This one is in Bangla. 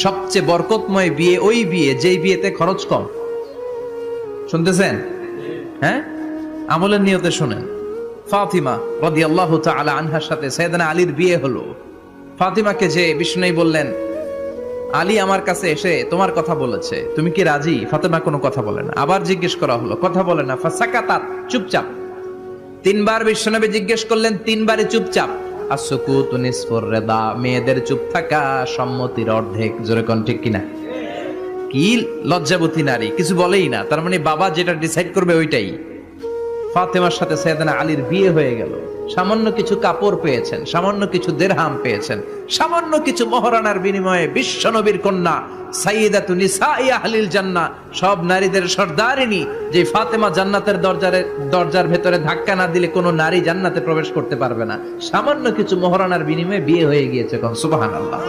সবচেয়ে বরকতময় বিয়ে ওই বিয়ে যেই বিয়েতে খরচ কম। শুনতেছেন? হ্যাঁ, আমলের নিয়তে শুনেন। ফাতিমা রাদিয়াল্লাহু তাআলা আনহার সাথে সাইয়েদনা আলীর বিয়ে হলো। ফাতিমাকে যে বিষ্ণু বললেন, আলী আমার কাছে এসে তোমার কথা বলেছে, তুমি কি রাজি? ফাতিমা কোনো কথা বলে না। আবার জিজ্ঞেস করা হলো, কথা বলে না। ফাসাকাতাত, চুপচাপ। তিনবার বিশ্বনবী জিজ্ঞেস করলেন, তিনবারই চুপচাপ। আসুকুতু নিসফুর রিদা, মেয়েদের চুপ থাকা সম্মতির অর্ধেক। জোরে কোন ঠিক কিনা? কি লজ্জাবতী নারী, কিছু বলেই না। তার মানে বাবা যেটা ডিসাইড করবে ওইটাই। ফাতেমার সাথে সাইয়েদনা আলীর বিয়ে হয়ে গেল। সামান্য কিছু কাপড় পেয়েছেন, সামান্য কিছু দিরহাম পেয়েছেন, সামান্য কিছু মহরানার বিনিময়ে বিশ্বনবীর কন্যা সাইয়্যিদাতু নিসাই আহলিল জান্নাহ, সব নারীদের সর্দারিনী, যে ফাতেমা জান্নাতের দরজার ভেতরে ধাক্কা না দিলে কোনো নারী জান্নাতে প্রবেশ করতে পারবে না। সামান্য কিছু মহরানার বিনিময়ে বিয়ে হয়ে গিয়েছে। সুবহানাল্লাহ।